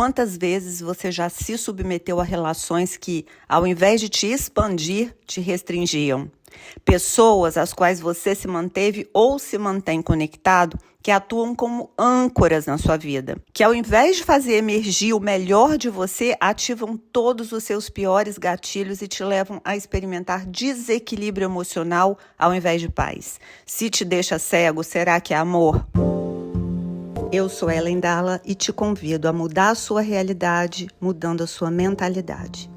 Quantas vezes você já se submeteu a relações que, ao invés de te expandir, te restringiam? Pessoas às quais você se manteve ou se mantém conectado, que atuam como âncoras na sua vida, que ao invés de fazer emergir o melhor de você, ativam todos os seus piores gatilhos e te levam a experimentar desequilíbrio emocional ao invés de paz. Se te deixa cego, será que é amor? Eu sou Ellen Dalla e te convido a mudar a sua realidade, mudando a sua mentalidade.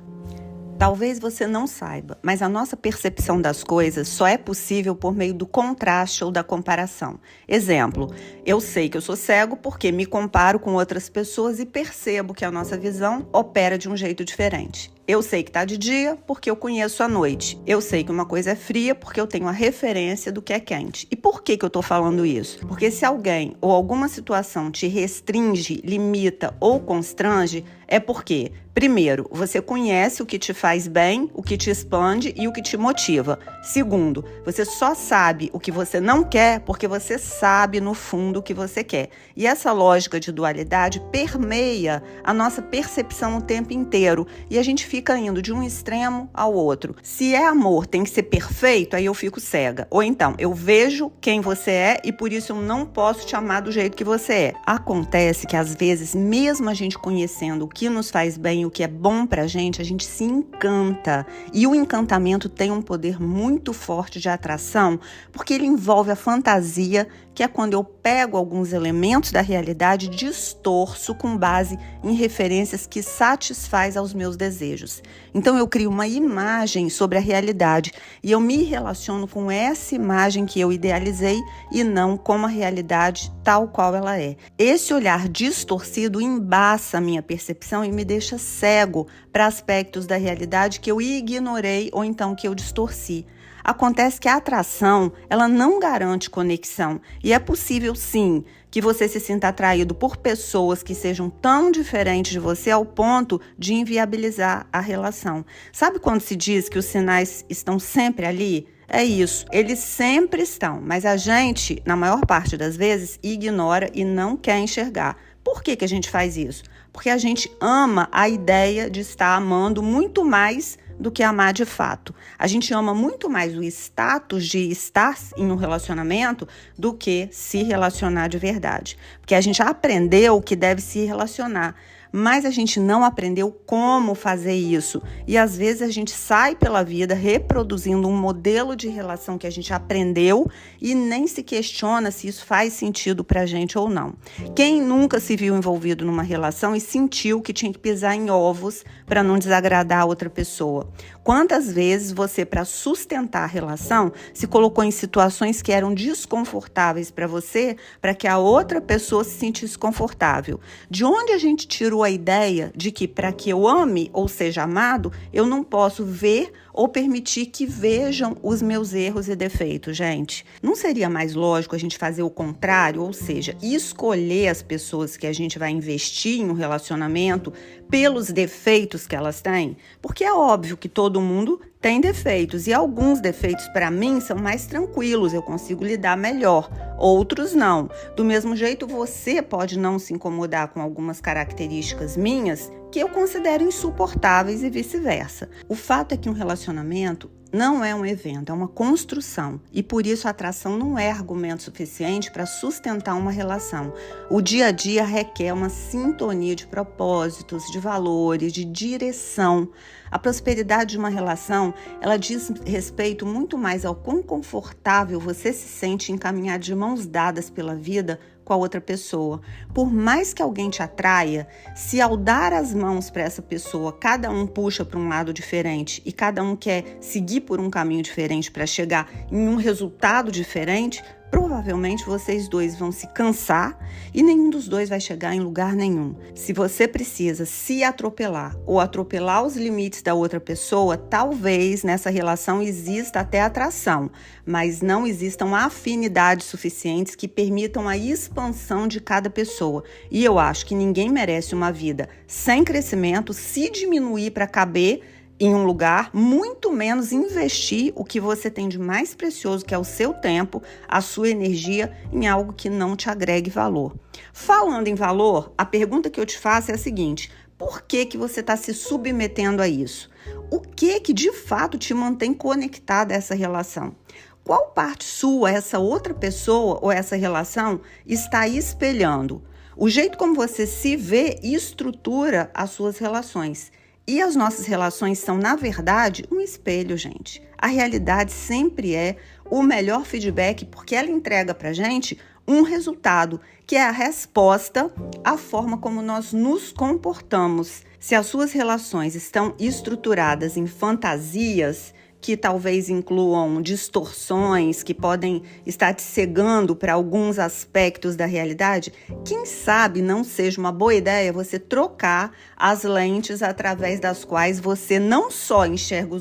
Talvez você não saiba, mas a nossa percepção das coisas só é possível por meio do contraste ou da comparação. Exemplo, eu sei que eu sou cego porque me comparo com outras pessoas e percebo que a nossa visão opera de um jeito diferente. Eu sei que está de dia porque eu conheço a noite. Eu sei que uma coisa é fria porque eu tenho a referência do que é quente. E por que eu estou falando isso? Porque se alguém ou alguma situação te restringe, limita ou constrange, é porque, primeiro, você conhece o que te faz bem, o que te expande e o que te motiva. Segundo, você só sabe o que você não quer porque você sabe no fundo o que você quer. E essa lógica de dualidade permeia a nossa percepção o tempo inteiro e a gente fica indo de um extremo ao outro. Se é amor, tem que ser perfeito, aí eu fico cega. Ou então, eu vejo quem você é e por isso eu não posso te amar do jeito que você é. Acontece que às vezes, mesmo a gente conhecendo o que nos faz bem, o que é bom pra gente, a gente se encanta. E o encantamento tem um poder muito forte de atração, porque ele envolve a fantasia, que é quando eu pego alguns elementos da realidade e distorço com base em referências que satisfaz aos meus desejos. Então eu crio uma imagem sobre a realidade e eu me relaciono com essa imagem que eu idealizei e não com a realidade tal qual ela é. Esse olhar distorcido embaça a minha percepção e me deixa cego para aspectos da realidade que eu ignorei ou então que eu distorci. Acontece que a atração, ela não garante conexão e é possível sim que você se sinta atraído por pessoas que sejam tão diferentes de você ao ponto de inviabilizar a relação. Sabe quando se diz que os sinais estão sempre ali? É isso, eles sempre estão, mas a gente, na maior parte das vezes, ignora e não quer enxergar. Por que a gente faz isso? Porque a gente ama a ideia de estar amando muito mais do que amar de fato. A gente ama muito mais o status de estar em um relacionamento do que se relacionar de verdade. Porque a gente aprendeu que deve se relacionar, mas a gente não aprendeu como fazer isso. E às vezes a gente sai pela vida reproduzindo um modelo de relação que a gente aprendeu e nem se questiona se isso faz sentido pra gente ou não. Quem nunca se viu envolvido numa relação e sentiu que tinha que pisar em ovos para não desagradar a outra pessoa? Quantas vezes você, para sustentar a relação, se colocou em situações que eram desconfortáveis para você, para que a outra pessoa se sentisse confortável? De onde a gente tirou a ideia de que para que eu ame ou seja amado, eu não posso ver ou permitir que vejam os meus erros e defeitos, gente? Não seria mais lógico a gente fazer o contrário, ou seja, escolher as pessoas que a gente vai investir em um relacionamento pelos defeitos que elas têm? Porque é óbvio que todo mundo tem defeitos e alguns defeitos para mim são mais tranquilos, eu consigo lidar melhor, outros não. Do mesmo jeito, você pode não se incomodar com algumas características minhas que eu considero insuportáveis e vice-versa. O fato é que um relacionamento não é um evento, é uma construção. E por isso a atração não é argumento suficiente para sustentar uma relação. O dia a dia requer uma sintonia de propósitos, de valores, de direção. A prosperidade de uma relação, ela diz respeito muito mais ao quão confortável você se sente em caminhar de mãos dadas pela vida com a outra pessoa. Por mais que alguém te atraia, se ao dar as mãos para essa pessoa, cada um puxa para um lado diferente e cada um quer seguir por um caminho diferente para chegar em um resultado diferente, provavelmente vocês dois vão se cansar e nenhum dos dois vai chegar em lugar nenhum. Se você precisa se atropelar ou atropelar os limites da outra pessoa, talvez nessa relação exista até atração, mas não existam afinidades suficientes que permitam a expansão de cada pessoa. E eu acho que ninguém merece uma vida sem crescimento, se diminuir para caber em um lugar, muito menos investir o que você tem de mais precioso, que é o seu tempo, a sua energia, em algo que não te agregue valor. Falando em valor, a pergunta que eu te faço é a seguinte: por que você está se submetendo a isso? O que de fato te mantém conectada a essa relação? Qual parte sua, essa outra pessoa ou essa relação está espelhando? O jeito como você se vê estrutura as suas relações. E as nossas relações são, na verdade, um espelho, gente. A realidade sempre é o melhor feedback porque ela entrega pra gente um resultado, que é a resposta à forma como nós nos comportamos. Se as suas relações estão estruturadas em fantasias, que talvez incluam distorções, que podem estar te cegando para alguns aspectos da realidade, quem sabe não seja uma boa ideia você trocar as lentes através das quais você não só enxerga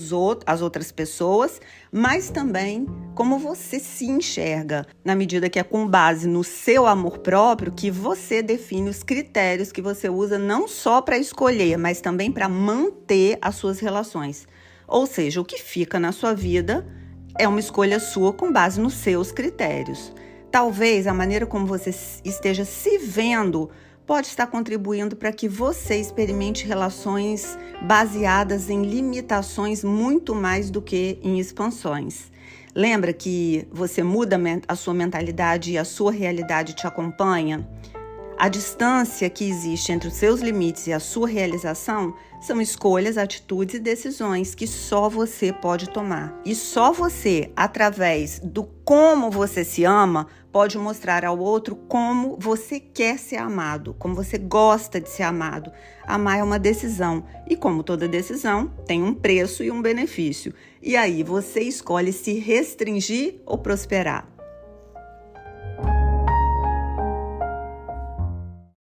as outras pessoas, mas também como você se enxerga, na medida que é com base no seu amor próprio que você define os critérios que você usa não só para escolher, mas também para manter as suas relações. Ou seja, o que fica na sua vida é uma escolha sua com base nos seus critérios. Talvez a maneira como você esteja se vendo pode estar contribuindo para que você experimente relações baseadas em limitações muito mais do que em expansões. Lembra que você muda a sua mentalidade e a sua realidade te acompanha? A distância que existe entre os seus limites e a sua realização são escolhas, atitudes e decisões que só você pode tomar. E só você, através do como você se ama, pode mostrar ao outro como você quer ser amado, como você gosta de ser amado. Amar é uma decisão e, como toda decisão, tem um preço e um benefício. E aí você escolhe se restringir ou prosperar.